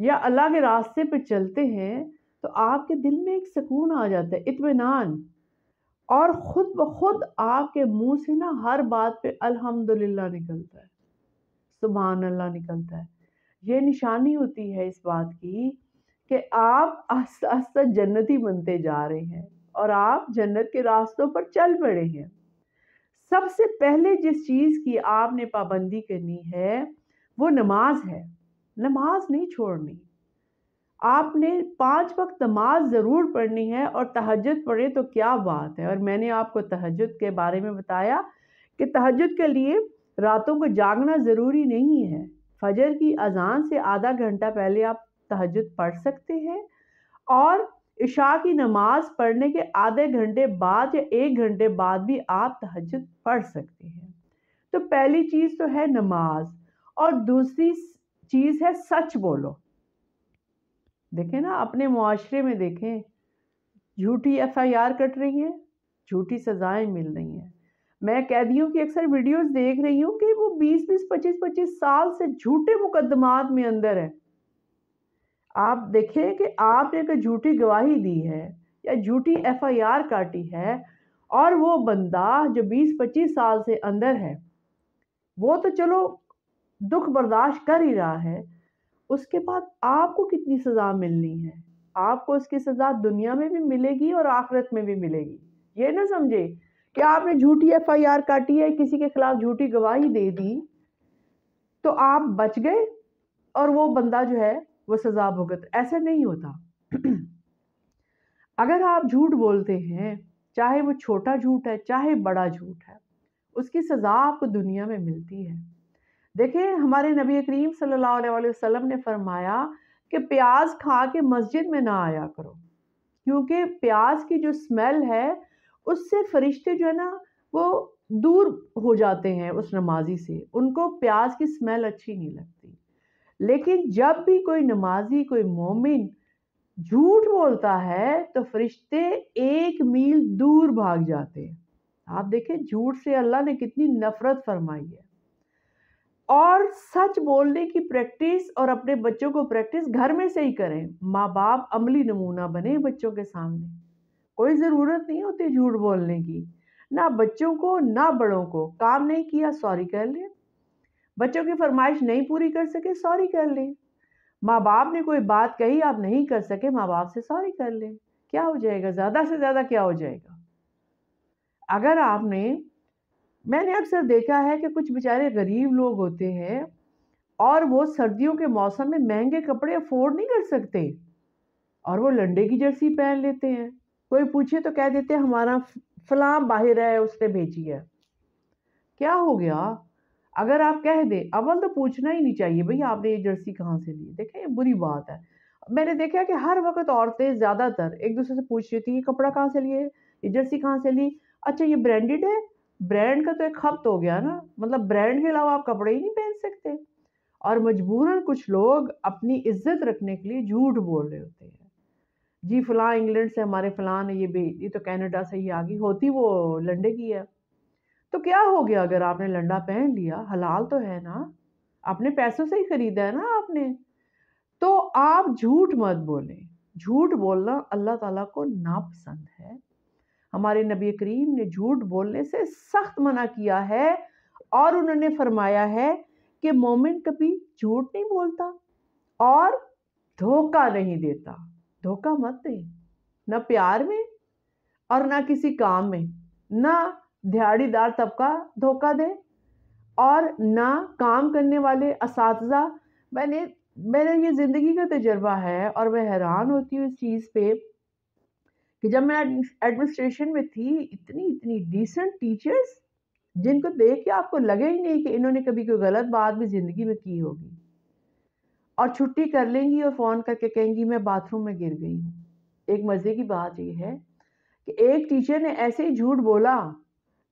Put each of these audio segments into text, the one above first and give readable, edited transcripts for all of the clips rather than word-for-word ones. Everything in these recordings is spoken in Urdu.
یا اللہ کے راستے پہ چلتے ہیں تو آپ کے دل میں ایک سکون آ جاتا ہے، اطمینان، اور خود بخود آپ کے منہ سے نا ہر بات پہ الحمدللہ نکلتا ہے، سبحان اللہ نکلتا ہے۔ یہ نشانی ہوتی ہے اس بات کی کہ آپ آہستہ آہستہ جنتی بنتے جا رہے ہیں اور آپ جنت کے راستوں پر چل پڑے ہیں۔ سب سے پہلے جس چیز کی آپ نے پابندی کرنی ہے وہ نماز ہے، نماز نہیں چھوڑنی۔ آپ نے 5 وقت نماز ضرور پڑھنی ہے، اور تہجد پڑھے تو کیا بات ہے۔ اور میں نے آپ کو تہجد کے بارے میں بتایا کہ تہجد کے لیے راتوں کو جاگنا ضروری نہیں ہے۔ فجر کی اذان سے آدھا گھنٹہ پہلے آپ تہجد پڑھ سکتے ہیں، اور عشاء کی نماز پڑھنے کے آدھے گھنٹے بعد یا 1 گھنٹے بعد بھی آپ تہجد پڑھ سکتے ہیں۔ تو پہلی چیز تو ہے نماز، اور دوسری چیز ہے سچ بولو۔ دیکھیں نا اپنے معاشرے میں، دیکھیں جھوٹی ایف آئی آر کٹ رہی ہیں، جھوٹی سزائیں مل رہی ہیں۔ میں قیدیوں کی اکثر ویڈیوز دیکھ رہی ہوں کہ وہ 20 25 سال سے جھوٹے مقدمات میں اندر ہے۔ آپ دیکھیں کہ آپ نے کوئی جھوٹی گواہی دی ہے یا جھوٹی ایف آئی آر کاٹی ہے، اور وہ بندہ جو 20 25 سال سے اندر ہے وہ تو چلو دکھ برداشت کر ہی رہا ہے، اس کے بعد آپ کو کتنی سزا ملنی ہے؟ آپ کو اس کی سزا دنیا میں بھی ملے گی اور آخرت میں بھی ملے گی۔ یہ نہ سمجھے کہ آپ نے جھوٹی ایف آئی آر کاٹی ہے، کسی کے خلاف جھوٹی گواہی دے دی تو آپ بچ گئے اور وہ بندہ جو ہے وہ سزا بھگت۔ ایسا نہیں ہوتا۔ اگر آپ جھوٹ بولتے ہیں، چاہے وہ چھوٹا جھوٹ ہے چاہے بڑا جھوٹ ہے، اس کی سزا آپ کو دنیا میں ملتی ہے۔ دیکھیں ہمارے نبی کریم صلی اللہ علیہ وسلم نے فرمایا کہ پیاز کھا کے مسجد میں نہ آیا کرو، کیونکہ پیاز کی جو سمیل ہے اس سے فرشتے جو ہے نا وہ دور ہو جاتے ہیں اس نمازی سے، ان کو پیاز کی سمیل اچھی نہیں لگتی۔ لیکن جب بھی کوئی نمازی، کوئی مومن جھوٹ بولتا ہے تو فرشتے 1 میل دور بھاگ جاتے ہیں۔ آپ دیکھیں جھوٹ سے اللہ نے کتنی نفرت فرمائی ہے۔ اور سچ بولنے کی پریکٹس اور اپنے بچوں کو پریکٹس گھر میں سے ہی کریں۔ ماں باپ عملی نمونہ بنے بچوں کے سامنے۔ کوئی ضرورت نہیں ہوتی جھوٹ بولنے کی، نہ بچوں کو نہ بڑوں کو۔ کام نہیں کیا سوری کر لیں، بچوں کی فرمائش نہیں پوری کر سکے سوری کر لیں، ماں باپ نے کوئی بات کہی آپ نہیں کر سکے ماں باپ سے سوری کر لیں، کیا ہو جائے گا؟ زیادہ سے زیادہ کیا ہو جائے گا؟ اگر آپ نے، میں نے اکثر دیکھا ہے کہ کچھ بیچارے غریب لوگ ہوتے ہیں اور وہ سردیوں کے موسم میں مہنگے کپڑے افورڈ نہیں کر سکتے، اور وہ لنڈے کی جرسی پہن لیتے ہیں۔ کوئی پوچھے تو کہہ دیتے ہیں ہمارا فلاں باہر ہے اس نے بھیجی ہے۔ کیا ہو گیا؟ اگر آپ کہہ دیں، اول تو پوچھنا ہی نہیں چاہیے بھئی آپ نے یہ جرسی کہاں سے لی۔ دیکھیں یہ بری بات ہے۔ میں نے دیکھا کہ ہر وقت عورتیں زیادہ تر ایک دوسرے سے پوچھ رہی تھی یہ کپڑا کہاں سے لیے، یہ جرسی کہاں سے لی، اچھا یہ برانڈیڈ ہے؟ برانڈ کا تو ایک خبت ہو گیا نا، مطلب برانڈ کے علاوہ آپ کپڑے ہی نہیں پہن سکتے، اور مجبوراً کچھ لوگ اپنی عزت رکھنے کے لیے جھوٹ بول رہے ہوتے ہیں۔ جی فلاں انگلینڈ سے ہمارے فلاں نے یہ تو کینیڈا سے ہی آگئی ہوتی، وہ لنڈے کی ہے۔ تو کیا ہو گیا اگر آپ نے لنڈا پہن لیا؟ حلال تو ہے نا، اپنے پیسوں سے ہی خریدا ہے نا آپ نے۔ تو آپ جھوٹ مت بولیں۔ جھوٹ بولنا اللہ تعالیٰ کو ناپسند ہے۔ ہمارے نبی کریم نے جھوٹ بولنے سے سخت منع کیا ہے، اور انہوں نے فرمایا ہے کہ مومن کبھی جھوٹ نہیں بولتا اور دھوکہ نہیں دیتا۔ دھوکہ مت دیں، نہ پیار میں اور نہ کسی کام میں، نہ دیہڑی دار طبقہ دھوکہ دے اور نہ کام کرنے والے اساتذہ۔ میں نے یہ زندگی کا تجربہ ہے، اور میں حیران ہوتی ہوں اس چیز پہ کہ جب میں ایڈمنسٹریشن میں تھی، اتنی ڈیسنٹ ٹیچرز جن کو دیکھ کے آپ کو لگے ہی نہیں کہ انہوں نے کبھی کوئی غلط بات بھی زندگی میں کی ہوگی، اور چھٹی کر لیں گی اور فون کر کے کہیں گی میں باتھ روم میں گر گئی ہوں۔ ایک مزے کی بات یہ ہے کہ ایک ٹیچر نے ایسے ہی جھوٹ بولا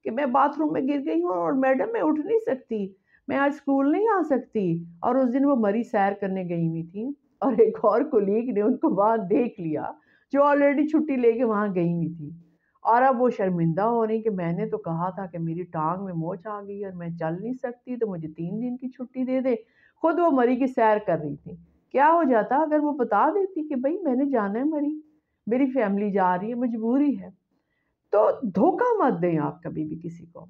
کہ میں باتھ روم میں گر گئی ہوں اور میڈم میں اٹھ نہیں سکتی، میں آج اسکول نہیں آ سکتی، اور اس دن وہ مری سیر کرنے گئی ہوئی تھی، اور ایک اور کولیگ نے ان کو وہاں دیکھ لیا جو آلریڈی چھٹی لے کے وہاں گئی ہوئی تھی، اور اب وہ شرمندہ ہو رہی کہ میں نے تو کہا تھا کہ میری ٹانگ میں موچ آ گئی اور میں چل نہیں سکتی تو مجھے 3 دن کی چھٹی دے دے، خود وہ مری کی سیر کر رہی تھی۔ کیا ہو جاتا اگر وہ بتا دیتی کہ بھائی میں نے جانا ہے مری، میری فیملی جا رہی ہے، مجبوری ہے۔ تو دھوکہ مت دیں آپ کبھی بھی کسی کو،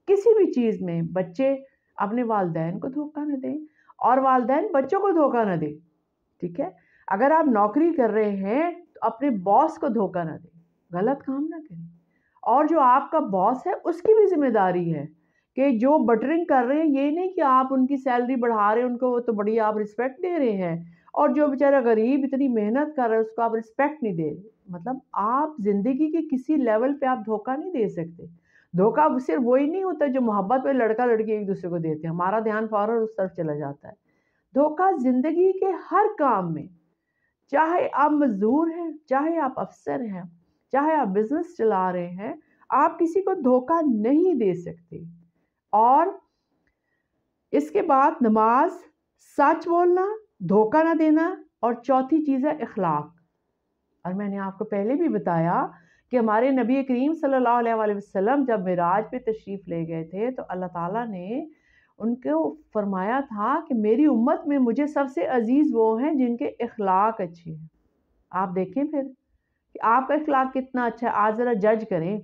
کسی بھی چیز میں۔ بچے اپنے والدین کو دھوکہ نہ دیں اور والدین بچوں کو دھوکہ نہ دیں، ٹھیک ہے؟ اگر آپ نوکری کر رہے ہیں تو اپنے باس کو دھوکہ نہ دیں، غلط کام نہ کریں۔ اور جو آپ کا باس ہے اس کی بھی ذمہ داری ہے کہ جو بٹرنگ کر رہے ہیں، یہ نہیں کہ آپ ان کی سیلری بڑھا رہے ہیں، ان کو تو بڑی آپ رسپیکٹ دے رہے ہیں، اور جو بیچارہ غریب اتنی محنت کر رہا ہے اس کو آپ رسپیکٹ نہیں دے رہے۔ مطلب آپ زندگی کے کسی لیول پہ آپ دھوکہ نہیں دے سکتے۔ دھوکہ صرف وہی نہیں ہوتا جو محبت میں لڑکا لڑکی ایک دوسرے کو دیتے ہیں، ہمارا دھیان فوراً اس طرف چلا جاتا ہے۔ دھوکہ زندگی کے ہر کام میں، چاہے آپ مزدور ہیں، چاہے آپ افسر ہیں، چاہے آپ بزنس چلا رہے ہیں، آپ کسی کو دھوکہ نہیں دے سکتے۔ اور اس کے بعد نماز، سچ بولنا، دھوکہ نہ دینا، اور چوتھی چیز ہے اخلاق۔ اور میں نے آپ کو پہلے بھی بتایا کہ ہمارے نبی کریم صلی اللہ علیہ وآلہ وسلم جب معراج پہ تشریف لے گئے تھے تو اللہ تعالیٰ نے ان کو فرمایا تھا کہ میری امت میں مجھے سب سے عزیز وہ ہیں جن کے اخلاق اچھے ہیں۔ آپ دیکھیں پھر کہ آپ کا اخلاق کتنا اچھا ہے، آج ذرا جج کریں۔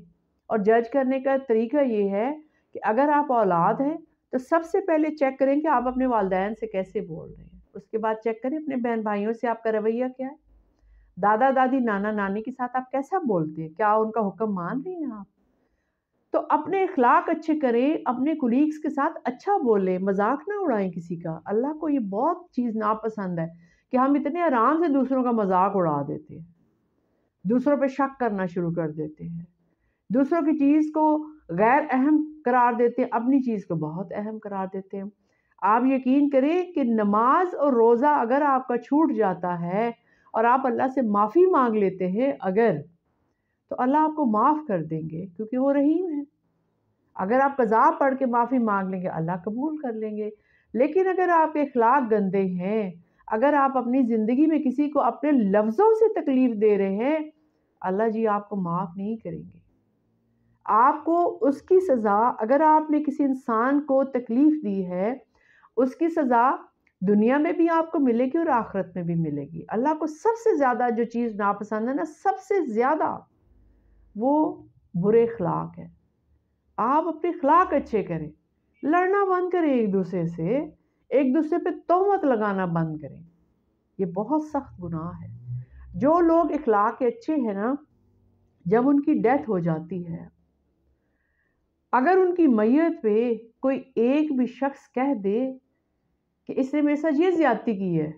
اور جج کرنے کا طریقہ یہ ہے کہ اگر آپ اولاد ہیں تو سب سے پہلے چیک کریں کہ آپ اپنے والدین سے کیسے بول رہے ہیں، اس کے بعد چیک کریں اپنے بہن بھائیوں سے آپ کا رویہ کیا ہے، دادا دادی نانا نانی کے ساتھ آپ کیسا بولتے ہیں، کیا ان کا حکم مان رہے ہیں آپ؟ تو اپنے اخلاق اچھے کریں، اپنے کولیگز کے ساتھ اچھا بولیں، مذاق نہ اڑائیں کسی کا۔ اللہ کو یہ بہت چیز ناپسند ہے کہ ہم اتنے آرام سے دوسروں کا مذاق اڑا دیتے ہیں، دوسروں پہ شک کرنا شروع کر دیتے ہیں، دوسروں کی چیز کو غیر اہم قرار دیتے ہیں، اپنی چیز کو بہت اہم قرار دیتے ہیں۔ آپ یقین کریں کہ نماز اور روزہ اگر آپ کا چھوٹ جاتا ہے اور آپ اللہ سے معافی مانگ لیتے ہیں اگر، تو اللہ آپ کو معاف کر دیں گے کیونکہ وہ رحیم ہے۔ اگر آپ قضا پڑھ کے معافی مانگ لیں گے اللہ قبول کر لیں گے۔ لیکن اگر آپ کے اخلاق گندے ہیں، اگر آپ اپنی زندگی میں کسی کو اپنے لفظوں سے تکلیف دے رہے ہیں، اللہ جی آپ کو معاف نہیں کریں گے۔ آپ کو اس کی سزا، اگر آپ نے کسی انسان کو تکلیف دی ہے، اس کی سزا دنیا میں بھی آپ کو ملے گی اور آخرت میں بھی ملے گی۔ اللہ کو سب سے زیادہ جو چیز ناپسند ہے نا، سب سے زیادہ، وہ برے اخلاق ہے۔ آپ اپنے اخلاق اچھے کریں، لڑنا بند کریں ایک دوسرے سے، ایک دوسرے پہ تہمت لگانا بند کریں، یہ بہت سخت گناہ ہے۔ جو لوگ اخلاق کے اچھے ہیں نا، جب ان کی ڈیتھ ہو جاتی ہے، اگر ان کی میت پہ کوئی ایک بھی شخص کہہ دے کہ اس نے میرے ساتھ یہ زیادتی کی ہے،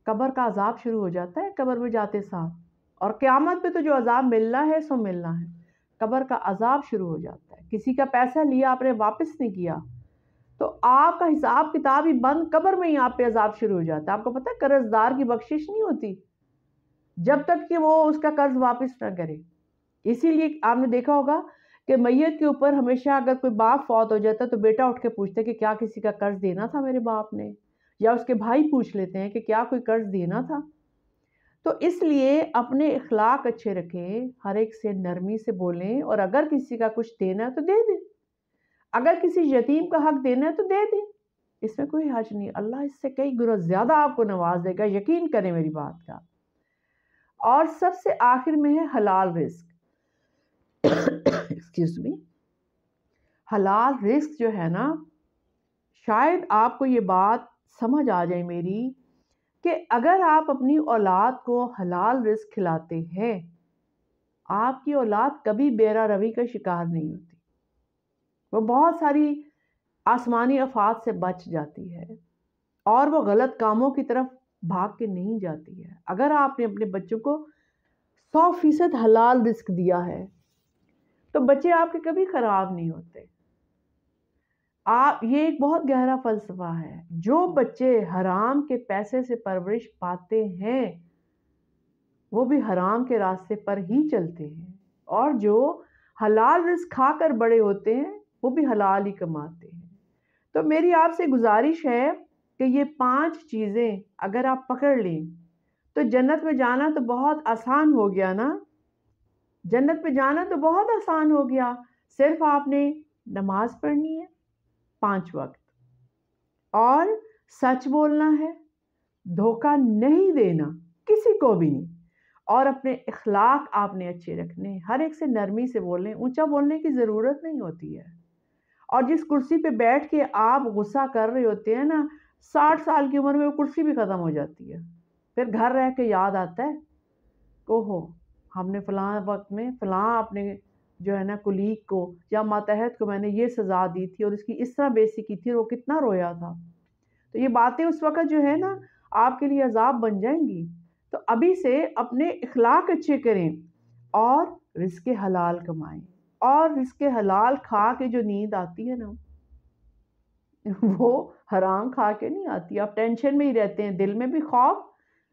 قبر کا عذاب شروع ہو جاتا ہے قبر میں جاتے ساتھ، اور قیامت پہ تو جو عذاب ملنا ہے سو ملنا ہے۔ قبر کا عذاب شروع ہو جاتا ہے، کسی کا پیسہ لیا آپ نے واپس نہیں کیا تو آپ کا حساب کتاب ہی بند، قبر میں ہی آپ پہ عذاب شروع ہو جاتا ہے۔ آپ کو پتہ ہے قرض دار کی بخشش نہیں ہوتی جب تک کہ وہ اس کا قرض واپس نہ کرے۔ اسی لیے آپ نے دیکھا ہوگا کہ میت کے اوپر ہمیشہ اگر کوئی باپ فوت ہو جاتا ہے تو بیٹا اٹھ کے پوچھتا ہے کہ کیا کسی کا قرض دینا تھا میرے باپ نے، یا اس کے بھائی پوچھ لیتے ہیں کہ کیا کوئی قرض دینا تھا۔ تو اس لیے اپنے اخلاق اچھے رکھیں، ہر ایک سے نرمی سے بولیں، اور اگر کسی کا کچھ دینا ہے تو دے دیں، اگر کسی یتیم کا حق دینا ہے تو دے دیں، اس میں کوئی حرج نہیں۔ اللہ اس سے کئی گنا زیادہ آپ کو نواز دے گا، یقین کریں میری بات کا۔ اور سب سے آخر میں ہے حلال رزق۔ ایکسکیوز می، حلال رزق جو ہے نا، شاید آپ کو یہ بات سمجھ آ جائے میری کہ اگر آپ اپنی اولاد کو حلال رزق کھلاتے ہیں، آپ کی اولاد کبھی بیرا روی کا شکار نہیں ہوتی، وہ بہت ساری آسمانی آفات سے بچ جاتی ہے اور وہ غلط کاموں کی طرف بھاگ کے نہیں جاتی ہے۔ اگر آپ نے اپنے بچوں کو 100% حلال رزق دیا ہے تو بچے آپ کے کبھی خراب نہیں ہوتے۔ یہ ایک بہت گہرا فلسفہ ہے۔ جو بچے حرام کے پیسے سے پرورش پاتے ہیں وہ بھی حرام کے راستے پر ہی چلتے ہیں، اور جو حلال رزق کھا کر بڑے ہوتے ہیں وہ بھی حلال ہی کماتے ہیں۔ تو میری آپ سے گزارش ہے کہ یہ 5 چیزیں اگر آپ پکڑ لیں تو جنت میں جانا تو بہت آسان ہو گیا نا، جنت میں جانا تو بہت آسان ہو گیا۔ صرف آپ نے نماز پڑھنی ہے 5 وقت، اور سچ بولنا ہے، دھوکہ نہیں دینا کسی کو بھی نہیں، اور اپنے اخلاق آپ نے اچھے رکھنے، ہر ایک سے نرمی سے بولنے، اونچا بولنے کی ضرورت نہیں ہوتی ہے۔ اور جس کرسی پہ بیٹھ کے آپ غصہ کر رہے ہوتے ہیں نا، 60 سال کی عمر میں وہ کرسی بھی ختم ہو جاتی ہے، پھر گھر رہ کے یاد آتا ہے اوہو ہم نے فلاں وقت میں فلاں اپنے جو ہے نا کلیگ کو یا ماتحت کو میں نے یہ سزا دی تھی اور اس کی اس طرح بےعزتی کی تھی اور وہ کتنا رویا تھا۔ تو یہ باتیں اس وقت جو ہے نا آپ کے لیے عذاب بن جائیں گی۔ تو ابھی سے اپنے اخلاق اچھے کریں اور رزق حلال کمائیں، اور رزق حلال کھا کے جو نیند آتی ہے نا وہ حرام کھا کے نہیں آتی۔ آپ ٹینشن میں ہی رہتے ہیں، دل میں بھی خوف،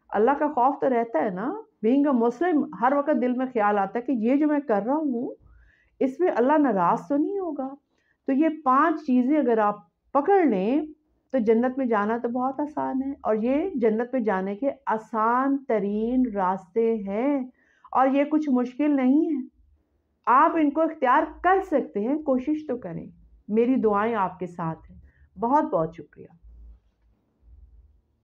اللہ کا خوف تو رہتا ہے نا۔ بینگ اے مسلم ہر وقت دل میں خیال آتا ہے کہ یہ جو میں کر رہا ہوں اس میں اللہ ناراض تو نہیں ہوگا۔ تو یہ 5 چیزیں اگر آپ پکڑ لیں تو جنت میں جانا تو بہت آسان ہے، اور یہ جنت میں جانے کے آسان ترین راستے ہیں، اور یہ کچھ مشکل نہیں ہے۔ آپ ان کو اختیار کر سکتے ہیں، کوشش تو کریں۔ میری دعائیں آپ کے ساتھ ہیں۔ بہت بہت شکریہ۔